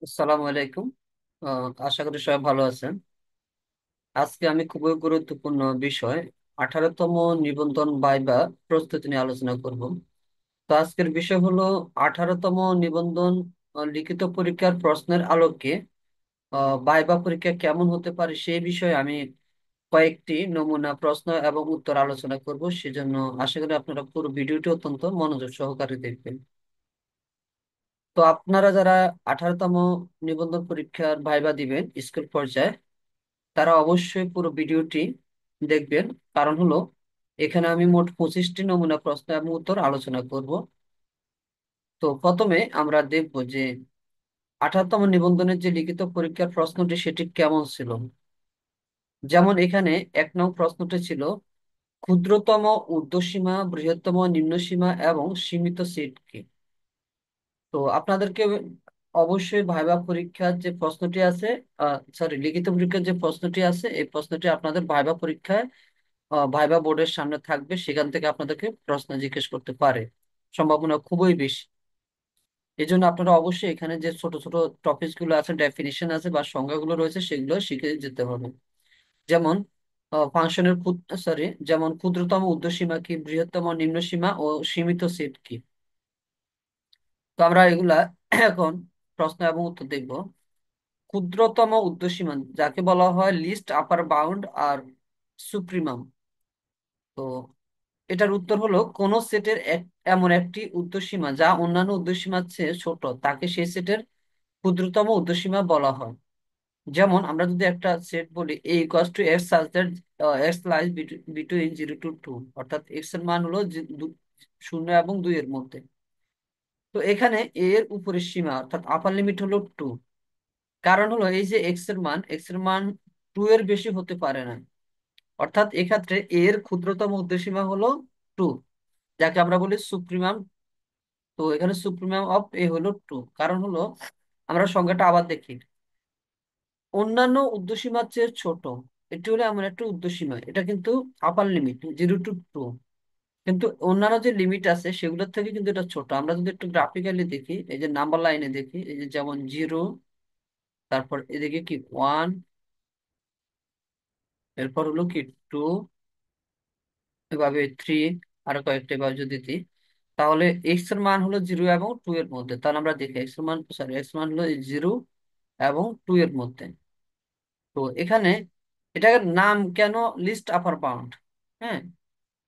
আসসালামু আলাইকুম। আশা করি সবাই ভালো আছেন। আজকে আমি খুবই গুরুত্বপূর্ণ বিষয় 18তম নিবন্ধন ভাইবা প্রস্তুতি নিয়ে আলোচনা করব। তো আজকের বিষয় হলো 18তম নিবন্ধন লিখিত পরীক্ষার প্রশ্নের আলোকে ভাইবা পরীক্ষা কেমন হতে পারে সেই বিষয়ে আমি কয়েকটি নমুনা প্রশ্ন এবং উত্তর আলোচনা করব। সেজন্য আশা করি আপনারা পুরো ভিডিওটি অত্যন্ত মনোযোগ সহকারে দেখবেন। তো আপনারা যারা 18তম নিবন্ধন পরীক্ষার ভাইবা দিবেন স্কুল পর্যায়ে, তারা অবশ্যই পুরো ভিডিওটি দেখবেন। কারণ হলো এখানে আমি মোট 25টি নমুনা প্রশ্ন এবং উত্তর আলোচনা করব। তো প্রথমে আমরা দেখব যে 18তম নিবন্ধনের যে লিখিত পরীক্ষার প্রশ্নটি সেটি কেমন ছিল। যেমন এখানে 1 নং প্রশ্নটি ছিল ক্ষুদ্রতম ঊর্ধ্বসীমা, বৃহত্তম নিম্নসীমা এবং সীমিত সেট কি। তো আপনাদেরকে অবশ্যই ভাইবা পরীক্ষার যে প্রশ্নটি আছে, সরি, লিখিত পরীক্ষার যে প্রশ্নটি আছে এই প্রশ্নটি আপনাদের ভাইবা পরীক্ষায় ভাইবা বোর্ডের সামনে থাকবে। সেখান থেকে আপনাদেরকে প্রশ্ন জিজ্ঞেস করতে পারে, সম্ভাবনা খুবই বেশি। এই জন্য আপনারা অবশ্যই এখানে যে ছোট ছোট টপিক গুলো আছে, ডেফিনিশন আছে বা সংজ্ঞাগুলো রয়েছে, সেগুলো শিখে যেতে হবে। যেমন ফাংশনের যেমন ক্ষুদ্রতম ঊর্ধ্বসীমা কি, বৃহত্তম নিম্নসীমা ও সীমিত সেট কি। তো আমরা এগুলা এখন প্রশ্ন এবং উত্তর দেখব। ক্ষুদ্রতম ঊর্ধ্বসীমা যাকে বলা হয় লিস্ট আপার বাউন্ড আর সুপ্রিমাম। তো এটার উত্তর হলো কোন সেটের এমন একটি উর্ধ্বসীমা যা অন্যান্য উর্ধ্বসীমার চেয়ে ছোট, তাকে সেই সেটের ক্ষুদ্রতম উর্ধ্বসীমা বলা হয়। যেমন আমরা যদি একটা সেট বলি a equals to x such that x lies between 0 to 2, অর্থাৎ এক্স এর মান হলো 0 এবং 2 এর মধ্যে। তো এখানে a এর উপরের সীমা অর্থাৎ আপার লিমিট হলো 2। কারণ হলো এই যে এক্স এর মান 2 এর বেশি হতে পারে না। অর্থাৎ এক্ষেত্রে a এর ক্ষুদ্রতম উর্ধ্বসীমা হলো 2, যাকে আমরা বলি সুপ্রিমাম। তো এখানে সুপ্রিমাম অফ এ হলো 2। কারণ হলো আমরা সংজ্ঞাটা আবার দেখি, অন্যান্য উর্ধ্বসীমার চেয়ে ছোট। এটি হলো এমন একটা উর্ধ্বসীমা, এটা কিন্তু আপার লিমিট 0 to 2, কিন্তু অন্যান্য যে লিমিট আছে সেগুলোর থেকে কিন্তু এটা ছোট। আমরা যদি একটু গ্রাফিক্যালি দেখি, এই যে নাম্বার লাইনে দেখি, এই যে যেমন 0, তারপর এদিকে কি 1, এরপর হলো কি 2, এভাবে 3, আরো কয়েকটা এভাবে যদি দিই, তাহলে এক্স এর মান হলো 0 এবং 2 এর মধ্যে। তাহলে আমরা দেখি এক্স মান হলো 0 এবং 2 এর মধ্যে। তো এখানে এটার নাম কেন লিস্ট আপার বাউন্ড? হ্যাঁ,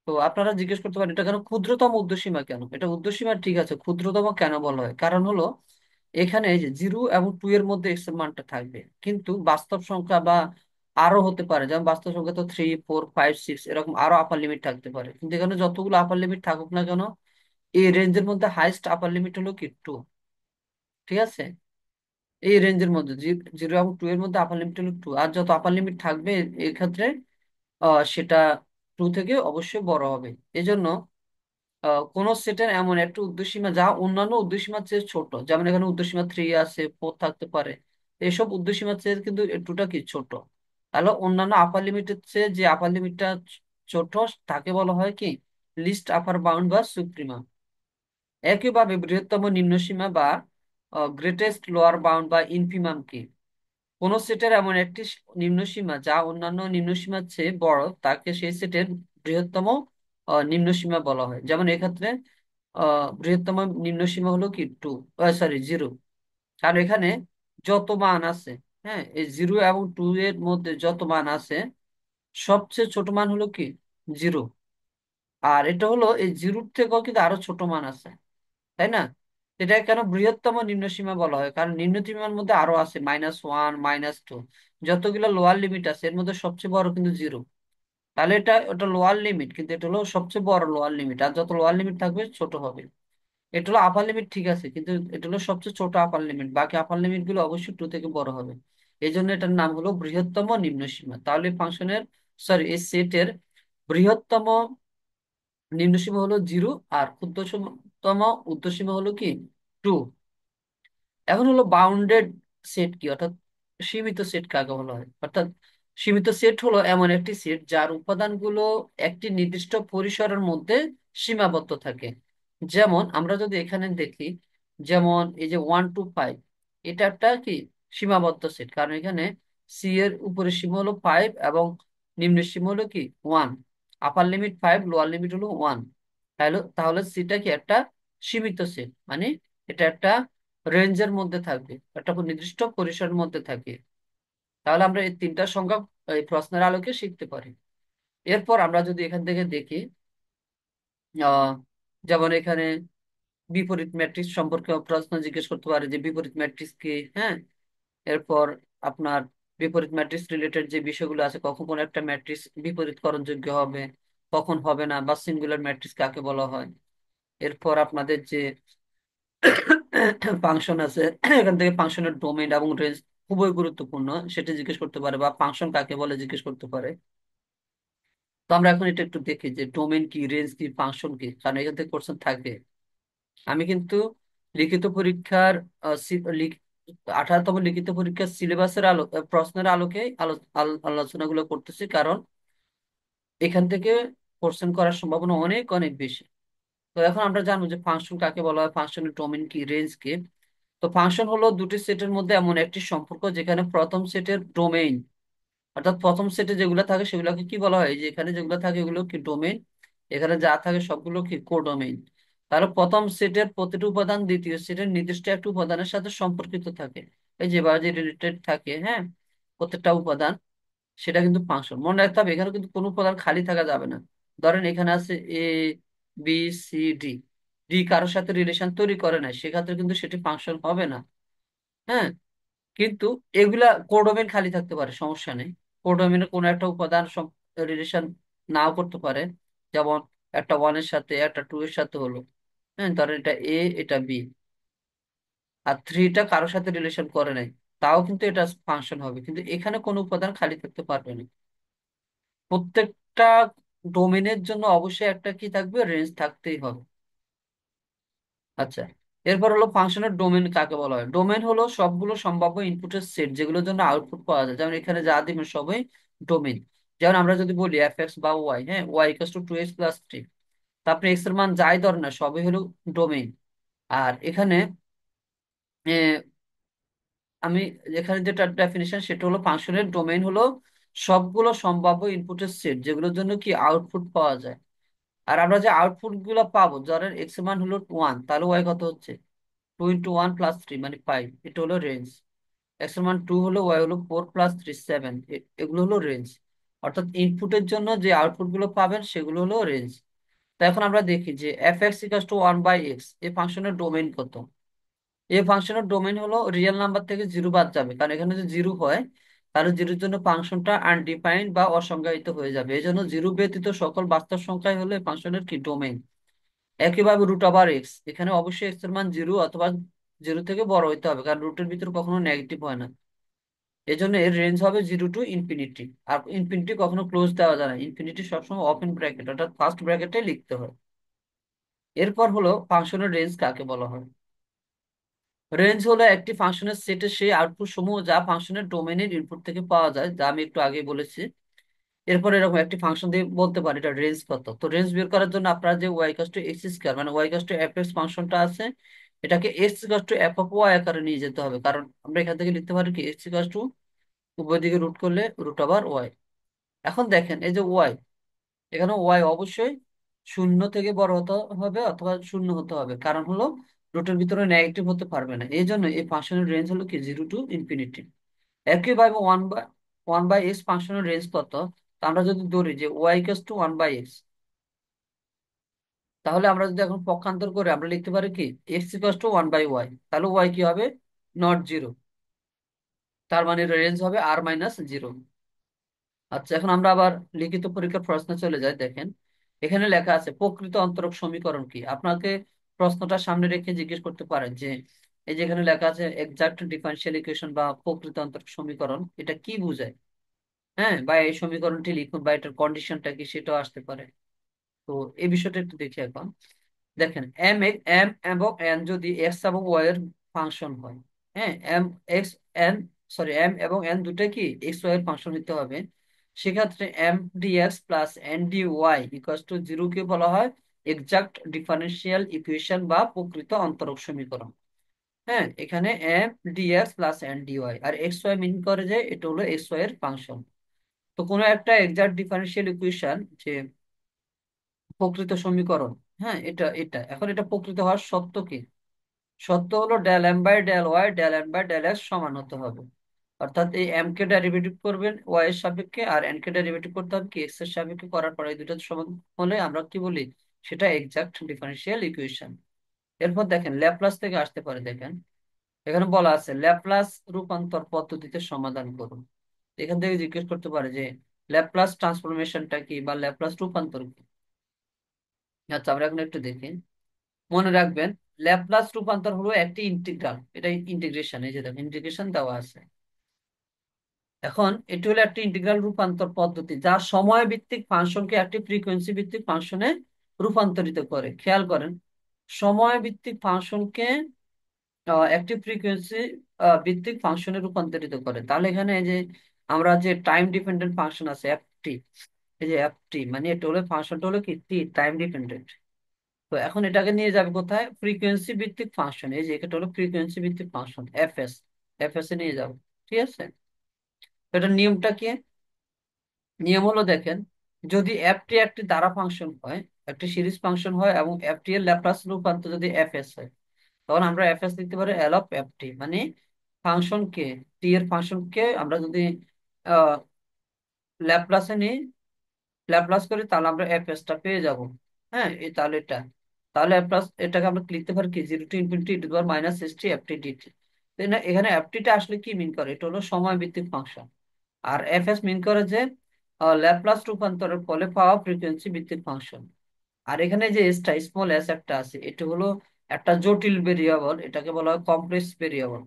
তো আপনারা জিজ্ঞেস করতে পারেন এটা কেন ক্ষুদ্রতম উর্ধ্বসীমা, কেন এটা উর্ধ্বসীমা ঠিক আছে, ক্ষুদ্রতম কেন বলা হয়? কারণ হলো এখানে এই যে 0 এবং 2 এর মধ্যে এক্স এর মানটা থাকবে, কিন্তু বাস্তব সংখ্যা বা আরো হতে পারে, যেমন বাস্তব সংখ্যা তো 3 4 5 6 এরকম আরো আপার লিমিট থাকতে পারে। কিন্তু এখানে যতগুলো আপার লিমিট থাকুক না কেন, এই রেঞ্জের মধ্যে হাইস্ট আপার লিমিট হলো কি 2। ঠিক আছে, এই রেঞ্জের মধ্যে 0 এবং 2 এর মধ্যে আপার লিমিট হলো 2, আর যত আপার লিমিট থাকবে এক্ষেত্রে সেটা 2 থেকে অবশ্যই বড় হবে। এজন্য কোন সেটের এমন একটা উর্ধ্বসীমা যা অন্যান্য উর্ধ্বসীমার চেয়ে ছোট, যেমন এখানে উর্ধ্বসীমা 3 আছে, 4 থাকতে পারে, এইসব উর্ধ্বসীমার চেয়ে কিন্তু টুটা কি ছোট। তাহলে অন্যান্য আপার লিমিটের চেয়ে যে আপার লিমিটটা ছোট, তাকে বলা হয় কি লিস্ট আপার বাউন্ড বা সুপ্রিমা। একইভাবে বৃহত্তম নিম্নসীমা বা গ্রেটেস্ট লোয়ার বাউন্ড বা ইনফিমাম কি। কোন সেটের এমন একটি নিম্নসীমা যা অন্যান্য নিম্নসীমার চেয়ে বড়, তাকে সেই সেটের বৃহত্তম নিম্নসীমা বলা হয়। যেমন এক্ষেত্রে বৃহত্তম নিম্নসীমা হলো কি 2, সরি 0। কারণ এখানে যত মান আছে, হ্যাঁ, এই 0 এবং 2 এর মধ্যে যত মান আছে, সবচেয়ে ছোট মান হলো কি 0। আর এটা হলো এই 0-র থেকেও কিন্তু আরো ছোট মান আছে, তাই না? এটা কেন বৃহত্তম নিম্নসীমা বলা হয়? কারণ নিম্নসীমার মধ্যে আরো আছে -1 -2, যতগুলো লোয়ার লিমিট আছে এর মধ্যে সবচেয়ে বড় কিন্তু 0। তাহলে এটা ওটা লোয়ার লিমিট, কিন্তু এটা হলো সবচেয়ে বড় লোয়ার লিমিট, আর যত লোয়ার লিমিট থাকবে ছোট হবে। এটা হলো আপার লিমিট, ঠিক আছে, কিন্তু এটা হলো সবচেয়ে ছোট আপার লিমিট, বাকি আপার লিমিট গুলো অবশ্যই 2 থেকে বড় হবে। এই জন্য এটার নাম হলো বৃহত্তম নিম্নসীমা। তাহলে ফাংশনের, সরি, এই সেটের বৃহত্তম নিম্নসীমা হলো 0, আর ক্ষুদ্রতম উর্ধ্বসীমা হলো কি 2। এখন হলো বাউন্ডেড সেট কি, অর্থাৎ সীমিত সেট কাকে বলা হয়? অর্থাৎ সীমিত সেট হলো এমন একটি সেট যার উপাদানগুলো একটি নির্দিষ্ট পরিসরের মধ্যে সীমাবদ্ধ থাকে। যেমন আমরা যদি এখানে দেখি, যেমন এই যে 1 to 5, এটা একটা কি সীমাবদ্ধ সেট, কারণ এখানে সি এর উপরের সীমা হলো 5 এবং নিম্নের সীমা হলো কি 1। আপার লিমিট 5, লোয়ার লিমিট হলো 1। তাহলে তাহলে সিটা কি একটা সীমিত সেট, মানে এটা একটা রেঞ্জের মধ্যে থাকবে, একটা নির্দিষ্ট পরিসরের মধ্যে থাকে। তাহলে আমরা এই তিনটা সংখ্যা এই প্রশ্নের আলোকে শিখতে পারি। এরপর আমরা যদি এখান থেকে দেখি, আহ যেমন এখানে বিপরীত ম্যাট্রিক্স সম্পর্কে প্রশ্ন জিজ্ঞেস করতে পারে যে বিপরীত ম্যাট্রিক্স কি। হ্যাঁ, এরপর আপনার বিপরীত ম্যাট্রিক্স রিলেটেড যে বিষয়গুলো আছে, কখন কোন একটা ম্যাট্রিক্স বিপরীতকরণযোগ্য হবে, কখন হবে না, বা সিঙ্গুলার ম্যাট্রিক্স কাকে বলা হয়। এরপর আপনাদের যে ফাংশন আছে, এখান থেকে ফাংশনের ডোমেইন এবং রেঞ্জ খুবই গুরুত্বপূর্ণ, সেটা জিজ্ঞেস করতে পারে, বা ফাংশন কাকে বলে জিজ্ঞেস করতে পারে। তো আমরা এখন এটা একটু দেখি যে ডোমেইন কি, রেঞ্জ কি, ফাংশন কি, কারণ এখান থেকে কোশ্চেন থাকে। আমি কিন্তু লিখিত পরীক্ষার 18তম লিখিত পরীক্ষার সিলেবাসের আলো প্রশ্নের আলোকে আলোচনাগুলো করতেছি, কারণ এখান থেকে কোশ্চেন করার সম্ভাবনা অনেক অনেক বেশি। তো এখন আমরা জানবো যে ফাংশন কাকে বলা হয়, ফাংশনের ডোমেইন কি, রেঞ্জ কি। তো ফাংশন হলো দুটি সেটের মধ্যে এমন একটি সম্পর্ক যেখানে প্রথম সেটের ডোমেইন, অর্থাৎ প্রথম সেটে যেগুলো থাকে সেগুলোকে কি বলা হয়, যে এখানে যেগুলো থাকে এগুলো কি ডোমেইন, এখানে যা থাকে সবগুলো কি কোডোমেইন। তাহলে প্রথম সেটের প্রতিটি উপাদান দ্বিতীয় সেটের নির্দিষ্ট একটা উপাদানের সাথে সম্পর্কিত থাকে, এই যেভাবে যে রিলেটেড থাকে। হ্যাঁ, প্রত্যেকটা উপাদান, সেটা কিন্তু ফাংশন। মনে রাখতে হবে এখানে কিন্তু কোনো উপাদান খালি থাকা যাবে না। ধরেন এখানে আছে এ, বি, সি, ডি। ডি কারোর সাথে রিলেশন তৈরি করে না, সেক্ষেত্রে কিন্তু সেটি ফাংশন হবে না। হ্যাঁ, কিন্তু এগুলা কোডোমেইন খালি থাকতে পারে, সমস্যা নেই। কোডোমেইনের কোনো একটা উপাদান রিলেশন নাও করতে পারে, যেমন একটা 1 এর সাথে একটা 2 এর সাথে হলো। হ্যাঁ, ধরেন এটা এ, এটা বি, আর 3টা কারোর সাথে রিলেশন করে নাই, তাও কিন্তু এটা ফাংশন হবে, কিন্তু এখানে কোনো উপাদান খালি থাকতে পারবে না। প্রত্যেকটা ডোমেনের জন্য অবশ্যই একটা কি থাকবে, রেঞ্জ থাকতেই হবে। আচ্ছা, এরপর হলো ফাংশনের ডোমেন কাকে বলা হয়। ডোমেন হলো সবগুলো সম্ভাব্য ইনপুটের সেট যেগুলোর জন্য আউটপুট পাওয়া যায়, যেমন এখানে যা দিবেন সবই ডোমেন। যেমন আমরা যদি বলি এফ এক্স বা ওয়াই, হ্যাঁ, ওয়াই ইকুয়ালস টু 2x + 3, তারপরে এক্স এর মান যাই ধরে না সবই হলো ডোমেন। আর এখানে আমি এখানে যেটা ডেফিনিশন সেটা হলো ফাংশনের ডোমেইন হলো সবগুলো সম্ভাব্য ইনপুটের সেট যেগুলোর জন্য কি আউটপুট পাওয়া যায়। আর আমরা যে আউটপুট গুলো পাবো, ধরেন এক্স এর মান হলো 1, তাহলে ওয়াই কত হচ্ছে 2 × 1 + 3 মানে 5, এটা হলো রেঞ্জ। এক্স এর মান 2 হলো, ওয়াই হলো 4 + 3 7, এগুলো হলো রেঞ্জ। অর্থাৎ ইনপুটের জন্য যে আউটপুট গুলো পাবেন সেগুলো হলো রেঞ্জ। তো এখন আমরা দেখি যে এফ এক্স ইকাস টু 1/x এই ফাংশনের ডোমেইন কত। এই ফাংশনের ডোমেইন হলো রিয়েল নাম্বার থেকে জিরো বাদ যাবে, কারণ এখানে যদি জিরো হয় তাহলে জিরোর জন্য ফাংশনটা আনডিফাইন্ড বা অসংজ্ঞায়িত হয়ে যাবে, এই জন্য জিরো ব্যতীত সকল বাস্তব সংখ্যাই হলো এই ফাংশনের কি ডোমেইন। একইভাবে √x, এখানে অবশ্যই এক্স এর মান জিরো অথবা জিরো থেকে বড় হইতে হবে, কারণ রুটের ভিতর কখনো নেগেটিভ হয় না। এই জন্য এর রেঞ্জ হবে 0 টু ইনফিনিটি। আর ইনফিনিটি কখনো ক্লোজ দেওয়া যায় না, ইনফিনিটি সবসময় ওপেন ব্র্যাকেট অর্থাৎ ফার্স্ট ব্র্যাকেটে লিখতে হয়। এরপর হলো ফাংশনের রেঞ্জ কাকে বলা হয়। রেঞ্জ হলো একটি ফাংশনের সেটের সেই আউটপুট সমূহ যা ফাংশনের ডোমেইনের ইনপুট থেকে পাওয়া যায়, যা আমি একটু আগে বলেছি। এরপর এরকম একটি ফাংশন দিয়ে বলতে পারি এটা রেঞ্জ কত। তো রেঞ্জ বের করার জন্য আপনারা যে y = x², মানে y = ফাংশনটা আছে, এটাকে x = f(y) আকারে নিয়ে যেতে হবে, কারণ আমরা এখান থেকে লিখতে পারি কি x = উভয় দিকে রুট করলে √y। এখন দেখেন এই যে ওয়াই, এখানে ওয়াই অবশ্যই শূন্য থেকে বড় হতে হবে অথবা শূন্য হতে হবে, কারণ হলো রুটের ভিতরে নেগেটিভ হতে পারবে না, এই জন্য এই ফাংশনের রেঞ্জ হলো কি 0 টু ইনফিনিটি। একইভাবে ওয়ান বাই এক্স ফাংশনের রেঞ্জ কত। তো আমরা যদি ধরি যে y = 1/x, তাহলে আমরা যদি এখন পক্ষান্তর করে আমরা লিখতে পারি কি x = 1/y, তাহলে ওয়াই কি হবে, নট জিরো, তার মানে রেঞ্জ হবে r - 0। আচ্ছা, এখন আমরা আবার লিখিত পরীক্ষার প্রশ্নে চলে যাই। দেখেন এখানে লেখা আছে প্রকৃত অন্তরক সমীকরণ কি। আপনাকে প্রশ্নটা সামনে রেখে জিজ্ঞেস করতে পারেন যে এই যে এখানে লেখা আছে এক্সাক্ট ডিফারেনশিয়াল ইকুয়েশন বা প্রকৃত অন্তরক সমীকরণ, এটা কি বোঝায়। হ্যাঁ, বা এই সমীকরণটি লিখুন বা এটার কন্ডিশনটা কি সেটাও আসতে পারে। তো এই বিষয়টা একটু দেখি এখন। দেখেন এম এবং এন যদি এক্স এবং ওয়াই এর ফাংশন হয়, হ্যাঁ, M X N sorry M এবং এন দুটো কি এক্স ওয়াই এর ফাংশন হতে হবে, সেক্ষেত্রে m dx + n dy = 0 কে বলা হয় এক্সাক্ট ডিফারেনশিয়াল ইকুয়েশন বা প্রকৃত অন্তরক সমীকরণ। হ্যাঁ, এখানে M DX plus N DY, আর এক্স ওয়াই মিন করে যে এটা হলো এক্স ওয়াই এর ফাংশন। তো কোনো একটা এক্সাক্ট ডিফারেন্সিয়াল ইকুয়েশন যে প্রকৃত সমীকরণ, হ্যাঁ এটা এটা এখন এটা প্রকৃত হওয়ার সত্য কি? সত্য হলো del M by del y del N by del x সমান হতে হবে। অর্থাৎ এই এম কে ডেরিভেটিভ করবেন ওয়াই এর সাপেক্ষে, আর এন কে ডেরিভেটিভ করতে হবে কি এক্স এর সাপেক্ষে, করার পরে এই দুটো সমান হলে আমরা কি বলি? সেটা এক্সাক্ট ডিফারেন্সিয়াল ইকুয়েশন। এরপর দেখেন ল্যাপ্লাস থেকে আসতে পারে, দেখেন এখানে বলা আছে ল্যাপ্লাস রূপান্তর পদ্ধতিতে সমাধান করুন। এখান থেকে জিজ্ঞেস করতে পারে যে ল্যাপ্লাস ট্রান্সফরমেশনটা কি বা ল্যাপ্লাস রূপান্তর কি। আচ্ছা, আমরা এখন একটু দেখি। মনে রাখবেন, ল্যাপ্লাস রূপান্তর হলো একটি ইন্টিগ্রাল, এটা ইন্টিগ্রেশন, এই যে দেখেন ইন্টিগ্রেশন দেওয়া আছে। এখন এটি হলো একটি ইন্টিগ্রাল রূপান্তর পদ্ধতি যা সময় ভিত্তিক ফাংশনকে একটি ফ্রিকোয়েন্সি ভিত্তিক ফাংশনে রূপান্তরিত করে। খেয়াল করেন, সময় ভিত্তিক ফাংশনকে একটি ফ্রিকোয়েন্সি ভিত্তিক ফাংশনে রূপান্তরিত করে। তাহলে এখানে এই যে আমরা যে টাইম ডিপেন্ডেন্ট ফাংশন আছে এফটি, এই যে এফটি মানে এটা হলো ফাংশনটা হলো কি টি, টাইম ডিপেন্ডেন্ট। তো এখন এটাকে নিয়ে যাবে কোথায়? ফ্রিকোয়েন্সি ভিত্তিক ফাংশন, এই যে এটা হলো ফ্রিকোয়েন্সি ভিত্তিক ফাংশন এফএস, এফএস এ নিয়ে যাবো। ঠিক আছে, তো এটার নিয়মটা কি? নিয়ম হলো দেখেন, যদি এফটি একটি দ্বারা ফাংশন হয়, একটি সিরিজ ফাংশন হয় এবং এফটি এর ল্যাপ্লাস রূপান্তর যদি এফএস হয়, তখন আমরা এফএস লিখতে পারি এল অফ এফটি, মানে ফাংশনকে, টি এর ফাংশনকে আমরা যদি ল্যাপ্লাসে নিই, ল্যাপ্লাস করি, তাহলে আমরা এফএস টা পেয়ে যাব। হ্যাঁ, এই তাহলে এটা, তাহলে প্লাস এটাকে আমরা লিখতে পারি কি zero to infinity e to the power minus s t f t d t. এখানে এফটি টা আসলে কি মিন করে? এটা হলো সময় ভিত্তিক ফাংশন। আর এফএস মিন করে যে ল্যাপ্লাস রূপান্তরের ফলে পাওয়া ফ্রিকোয়েন্সি ভিত্তিক ফাংশন। আর এখানে যে এসটা স্মল এস একটা আছে, এটা হলো একটা জটিল ভেরিয়েবল, এটাকে বলা হয় কমপ্লেক্স ভেরিয়েবল।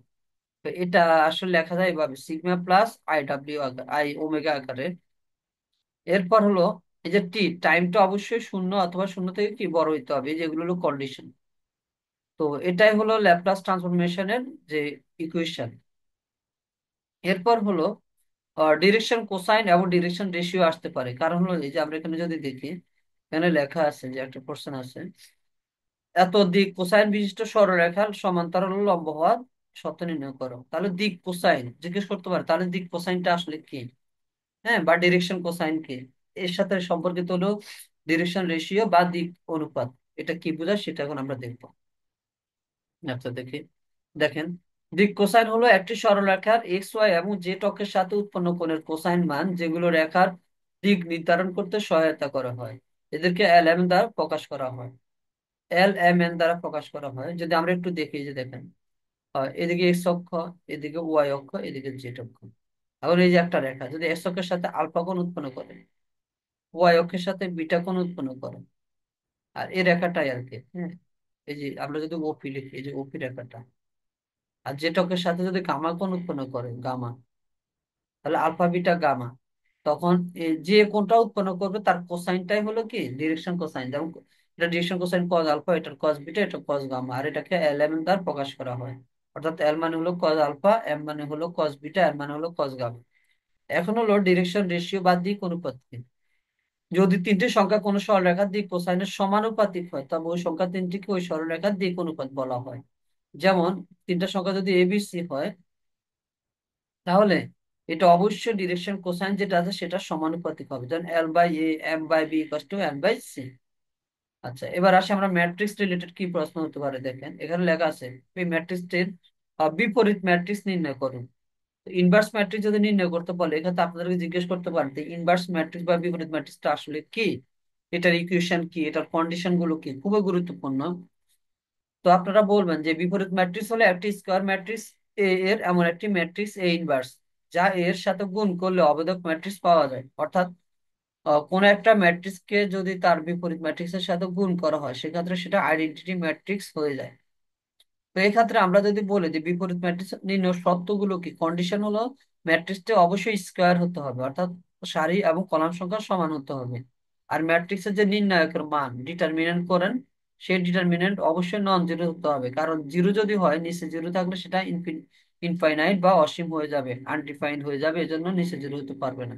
তো এটা আসলে লেখা যায় এভাবে sigma plus I W I omega আকারে। এরপর হলো এই যে টি, টাইমটা অবশ্যই শূন্য অথবা শূন্য থেকে কি বড় হইতে হবে, যেগুলো হলো কন্ডিশন। তো এটাই হলো ল্যাপ্লাস ট্রান্সফরমেশনের যে ইকুয়েশন। এরপর হলো ডিরেকশন কোসাইন এবং ডিরেকশন রেশিও আসতে পারে। কারণ হলো এই যে আমরা এখানে যদি দেখি, এখানে লেখা আছে যে একটা কোশ্চেন আছে, এত দিক কোসাইন বিশিষ্ট সরলরেখার সমান্তরাল ও লম্ব হওয়ার সত্য নির্ণয় করো। তাহলে দিক কোসাইন জিজ্ঞেস করতে পারে, তাহলে দিক কোসাইনটা আসলে কি? হ্যাঁ, বা ডিরেকশন কোসাইন কি? এর সাথে সম্পর্কিত হলো ডিরেকশন রেশিও বা দিক অনুপাত। এটা কি বোঝায় সেটা এখন আমরা দেখবো। আচ্ছা দেখি, দেখেন দিক কোসাইন হলো একটি সরলরেখার এক্স ওয়াই এবং জেড অক্ষের সাথে উৎপন্ন কোণের কোসাইন মান, যেগুলো রেখার দিক নির্ধারণ করতে সহায়তা করা হয়। এদেরকে এল এম দ্বারা প্রকাশ করা হয়, এল এম এন দ্বারা প্রকাশ করা হয়। যদি আমরা একটু দেখি, যে দেখেন এদিকে এক্স অক্ষ, এদিকে ওয়াই অক্ষ, এদিকে জেড অক্ষ। এখন এই যে একটা রেখা যদি এক্স অক্ষের সাথে আলফা কোণ উৎপন্ন করে, ওয়াই অক্ষের সাথে বিটা কোণ উৎপন্ন করে, আর এই রেখাটাই আর কি, হ্যাঁ এই যে আমরা যদি ওপি লিখি, এই যে ওপি রেখাটা, আর জেড অক্ষের সাথে যদি গামা কোণ উৎপন্ন করে, গামা, তাহলে আলফা বিটা গামা, তখন যে কোণটা উৎপন্ন করবে তার কোসাইনটাই হলো কি ডিরেকশন কোসাইন। যেমন এটা ডিরেকশন কোসাইন কজ আলফা, এটা কজ বিটা, এটা কজ গামা, আর এটাকে এল এম দ্বারা প্রকাশ করা হয়। অর্থাৎ এল মানে হলো কজ আলফা, এম মানে হলো কজ বিটা, এম মানে হলো কজ গামা। এখন হলো ডিরেকশন রেশিও বা দিক অনুপাত কি? যদি তিনটি সংখ্যা কোনো সরলরেখার দিক কোসাইনের সমানুপাতিক হয়, তবে ওই সংখ্যা তিনটিকে ওই সরলরেখার দিক অনুপাত বলা হয়। যেমন তিনটা সংখ্যা যদি এবিসি হয়, তাহলে এটা অবশ্যই ডিরেকশন কোসাইন যেটা আছে সেটা সমানুপাতিক হবে, যেমন L by A M by B equal to M by C. আচ্ছা, এবার আসে আমরা ম্যাট্রিক্স রিলেটেড কি প্রশ্ন হতে পারে, দেখেন এখানে লেখা আছে এই ম্যাট্রিক্সটির বিপরীত ম্যাট্রিক্স নির্ণয় করুন। ইনভার্স ম্যাট্রিক্স যদি নির্ণয় করতে বলে, এক্ষেত্রে আপনাদেরকে জিজ্ঞেস করতে পারেন ইনভার্স ম্যাট্রিক্স বা বিপরীত ম্যাট্রিক্সটা আসলে কি, এটার ইকুয়েশন কি, এটার কন্ডিশন গুলো কি, খুবই গুরুত্বপূর্ণ। তো আপনারা বলবেন যে বিপরীত ম্যাট্রিক্স হলো একটি স্কয়ার ম্যাট্রিক্স এ এর এমন একটি ম্যাট্রিক্স এ ইনভার্স যা এর সাথে গুণ করলে অবেদক ম্যাট্রিক্স পাওয়া যায়। অর্থাৎ কোন একটা ম্যাট্রিক্সকে যদি তার বিপরীত ম্যাট্রিক্সের সাথে গুণ করা হয়, সেক্ষেত্রে সেটা আইডেন্টিটি ম্যাট্রিক্স হয়ে যায়। তো এই ক্ষেত্রে আমরা যদি বলি যে বিপরীত ম্যাট্রিক্স নির্ণয় শর্তগুলো কি, কন্ডিশন হলো ম্যাট্রিক্সটি অবশ্যই স্কোয়ার হতে হবে, অর্থাৎ সারি এবং কলাম সংখ্যা সমান হতে হবে। আর ম্যাট্রিক্সের যে নির্ণায়কের মান ডিটারমিনেন্ট করেন, সেই ডিটারমিনেন্ট অবশ্যই নন জিরো হতে হবে, কারণ জিরো যদি হয়, নিচে জিরো থাকলে সেটা ইনফাইনাইট বা অসীম হয়ে যাবে, আনডিফাইন্ড হয়ে যাবে, এজন্য নিচে জিরো হতে পারবে না।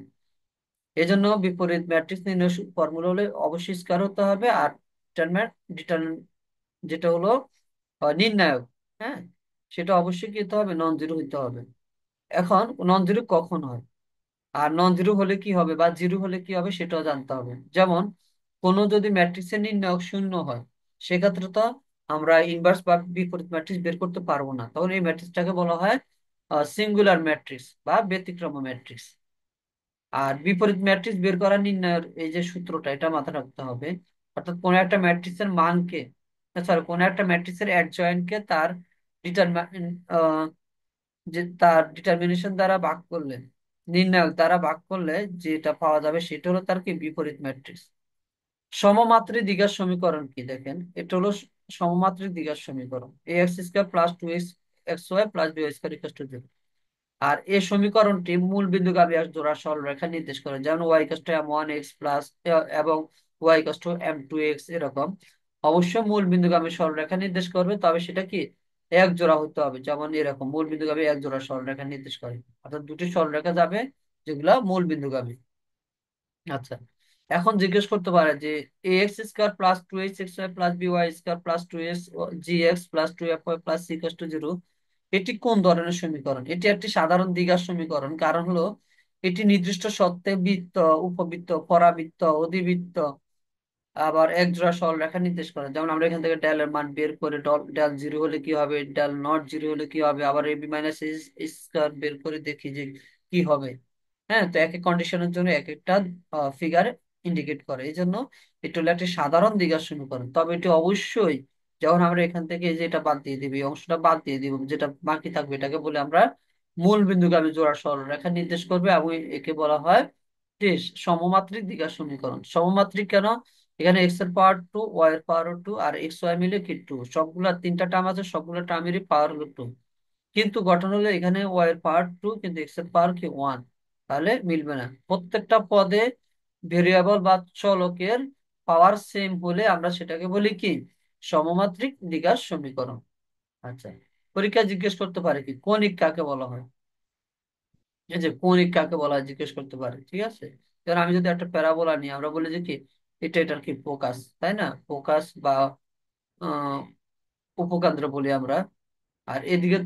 এজন্য বিপরীত ম্যাট্রিক্স নির্ণয় ফর্মুলা হলে অবশ্যই স্কোয়ার হতে হবে। আর ডিটারমিনেন্ট, যেটা হলো নির্ণায়ক, হ্যাঁ সেটা অবশ্যই কি হতে হবে, নন জিরো হইতে হবে। এখন নন জিরো কখন হয়, আর নন জিরো হলে কি হবে বা জিরো হলে কি হবে সেটাও জানতে হবে। যেমন কোনো যদি ম্যাট্রিক্সের নির্ণায়ক শূন্য হয়, সেক্ষেত্রে তো আমরা ইনভার্স বা বিপরীত ম্যাট্রিক্স বের করতে পারবো না, তখন এই ম্যাট্রিক্সটাকে বলা হয় সিঙ্গুলার ম্যাট্রিক্স বা ব্যতিক্রম ম্যাট্রিক্স। আর বিপরীত ম্যাট্রিক্স বের করা নির্ণয়ের এই যে সূত্রটা, এটা মাথায় রাখতে হবে। অর্থাৎ কোন একটা ম্যাট্রিক্সের মানকে, সরি, কোন একটা ম্যাট্রিক্সের অ্যাডজয়েন্টকে তার ডিটারমিন যে তার ডিটারমিনেশন দ্বারা ভাগ করলে, নির্ণায়ক দ্বারা ভাগ করলে যেটা পাওয়া যাবে সেটা হলো তার কি বিপরীত ম্যাট্রিক্স। সমমাত্রী দ্বিঘাত সমীকরণ কি দেখেন, এটা হলো সমমাত্রী দ্বিঘাত সমীকরণ। A X square plus two X X Y plus B Y square equal to zero. আর এই সমীকরণটি মূল বিন্দুগামী এক জোড়া সরলরেখা নির্দেশ করে, যেমন Y equal to M one X plus এবং Y equal to M two X এরকম। অবশ্যই মূল বিন্দুগামী সরলরেখা নির্দেশ করবে, তবে সেটা কি এক জোড়া হতে হবে। যেমন এরকম মূল বিন্দুগামী এক জোড়া সরলরেখা নির্দেশ করে, অর্থাৎ দুটি সরলরেখা যাবে যেগুলা মূল বিন্দুগামী। আচ্ছা, এখন জিজ্ঞেস করতে পারে যে A X square plus two H X Y plus B Y square plus two X G X plus two F Y plus C equal to zero, এটি কোন ধরনের সমীকরণ? এটি একটি সাধারণ দ্বিঘাত সমীকরণ। কারণ হলো এটি নির্দিষ্ট সত্ত্বে বৃত্ত, উপবৃত্ত, পরাবৃত্ত, অধিবৃত্ত আবার এক জোড়া সরলরেখা নির্দেশ করে। যেমন আমরা এখান থেকে ডেল এর মান বের করে ডেল জিরো হলে কি হবে, ডেল নট জিরো হলে কি হবে, আবার এবি মাইনাস স্কয়ার বের করে দেখি যে কি হবে। হ্যাঁ, তো এক এক কন্ডিশনের জন্য এক একটা ফিগার ইন্ডিকেট করে। এই জন্য এটা হলো একটি সাধারণ দ্বিঘাত সমীকরণ। তবে এটি অবশ্যই, যখন আমরা এখান থেকে এই যে এটা বাদ দিয়ে দিবি, এই অংশটা বাদ দিয়ে দিব, যেটা বাকি থাকবে এটাকে বলে আমরা মূল বিন্দুগামী জোড়া সরলরেখা নির্দেশ করবে, এবং একে বলা হয় যে সমমাত্রিক দ্বিঘাত সমীকরণ। সমমাত্রিক কেন, এখানে এক্স এর পাওয়ার টু, ওয়াই এর পাওয়ার টু, আর এক্স ওয়াই মিলে কি টু, সবগুলা তিনটা টার্ম আছে, সবগুলা টার্মেরই পাওয়ার হলো টু। কিন্তু গঠন হলো এখানে ওয়াই এর পাওয়ার টু কিন্তু এক্স এর পাওয়ার কি ওয়ান, তাহলে মিলবে না। প্রত্যেকটা পদে ভেরিয়েবল বা চলকের পাওয়ার সেম হলে আমরা সেটাকে বলি কি, সমমাত্রিক দ্বিঘাত সমীকরণ। আচ্ছা, পরীক্ষা জিজ্ঞেস করতে পারে কি কণিক কাকে বলা হয়। এই যে কৌণিক কাকে বলা হয় জিজ্ঞেস করতে পারে, ঠিক আছে। কারণ আমি যদি একটা প্যারাবোলা নিই, আমরা বলি যে কি এটা এটার কি ফোকাস, তাই না, ফোকাস বা আহ উপকেন্দ্র বলি আমরা। আর এদিকে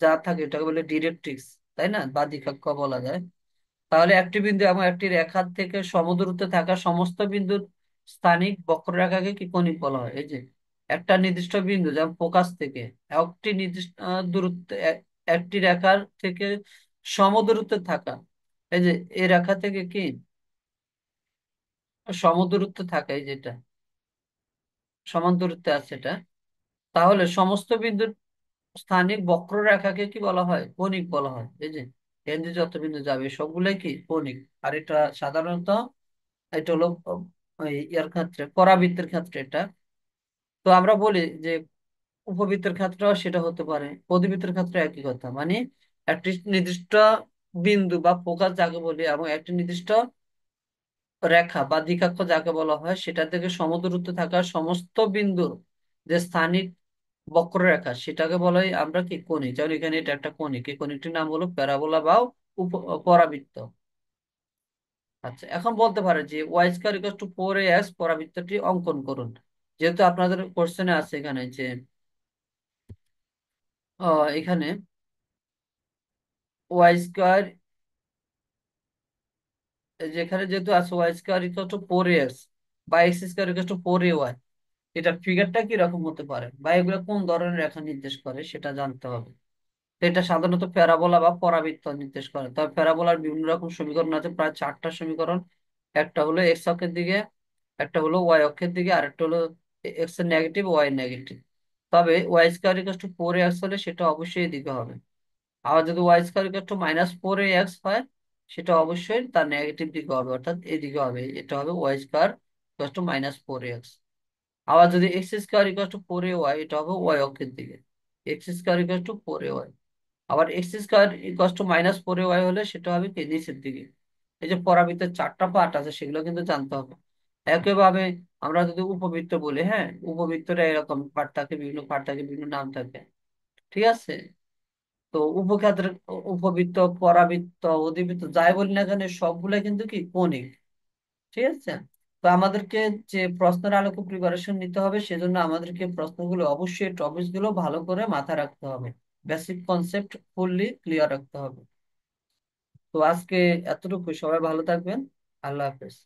যা থাকে এটাকে বলে ডিরেক্ট্রিক্স, তাই না, বা দ্বিকক্ষ বলা যায়। তাহলে একটি বিন্দু এবং একটি রেখা থেকে সমদূরত্বে থাকা সমস্ত বিন্দুর স্থানিক বক্ররেখাকে কি কৌণিক বলা হয়। এই যে একটা নির্দিষ্ট বিন্দু যেমন ফোকাস থেকে একটি নির্দিষ্ট দূরত্বে একটি রেখার থেকে সমদূরত্বে থাকা, এই যে এই রেখা থেকে কি সমদূরত্বে থাকা, এই যেটা সমান দূরত্বে আছে এটা, তাহলে সমস্ত বিন্দুর স্থানিক বক্ররেখাকে কি বলা হয়, কৌণিক বলা হয়। এই যে এর যে যত বিন্দু যাবে সবগুলাই কি কৌণিক। আর এটা সাধারণত এটা হলো ওই ইয়ার ক্ষেত্রে পরাবৃত্তের ক্ষেত্রে এটা। তো আমরা বলি যে উপবৃত্তের ক্ষেত্রেও সেটা হতে পারে, অধিবৃত্তের ক্ষেত্রে একই কথা। মানে একটি নির্দিষ্ট বিন্দু বা ফোকাস যাকে বলি এবং একটি নির্দিষ্ট রেখা বা দ্বিকক্ষ যাকে বলা হয়, সেটা থেকে সমদূরত্বে থাকা সমস্ত বিন্দুর যে স্থানিক বক্ররেখা সেটাকে বলা হয় আমরা কি কণিক। যেমন এখানে এটা একটা কণিক, এই কণিকটির নাম হলো প্যারাবোলা বা পরাবৃত্ত। আচ্ছা, এখন বলতে পারে যে Y square equal to four A X, পরাবৃত্তটি অঙ্কন করুন। যেহেতু আপনাদের কোশ্চেনে আছে এখানে যে এখানে ওয়াই স্কয়ার, যেখানে যেহেতু আছে Y square equal to four A X বা X square equal to four A Y, এটার ফিগারটা কি রকম হতে পারে বা এগুলো কোন ধরনের রেখা নির্দেশ করে সেটা জানতে হবে। তো এটা সাধারণত প্যারাবোলা বা পরাবৃত্ত নির্দেশ করে। তবে প্যারাবোলার বিভিন্ন রকম সমীকরণ আছে, প্রায় চারটা সমীকরণ। একটা হলো এক্স অক্ষের দিকে, একটা হলো ওয়াই অক্ষের দিকে, আর একটা হলো এক্স এর নেগেটিভ, ওয়াই নেগেটিভ। তবে y square equal to four x হলে সেটা অবশ্যই এদিকে হবে। আবার যদি y square equal to minus four x হয়, সেটা অবশ্যই তার নেগেটিভ দিকে হবে, অর্থাৎ এদিকে হবে। এটা হবে y square equal to minus four x. আবার যদি x square equal to four A y, এটা হবে ওয়াই অক্ষের দিকে, x square equal to four A y. আবার x square equal to minus four A y হলে সেটা হবে কি নিচের দিকে। এই যে পরাবৃত্তের চারটা পার্ট আছে সেগুলো কিন্তু জানতে হবে। একইভাবে আমরা যদি উপবৃত্ত বলি, হ্যাঁ, উপবৃত্তটা এরকম পার্ট থাকে, বিভিন্ন পার্ট থাকে, বিভিন্ন নাম থাকে, ঠিক আছে। তো উপক্ষেত্রে উপবৃত্ত, পরাবৃত্ত, অধিবৃত্ত যাই বলি না কেন সবগুলা কিন্তু কি কৌণিক, ঠিক আছে। তো আমাদেরকে যে প্রশ্নের আলোকে প্রিপারেশন নিতে হবে, সেজন্য আমাদেরকে প্রশ্নগুলো অবশ্যই টপিক গুলো ভালো করে মাথায় রাখতে হবে। বেসিক কনসেপ্ট ফুললি ক্লিয়ার রাখতে হবে। তো আজকে এতটুকু, সবাই ভালো থাকবেন। আল্লাহ হাফেজ।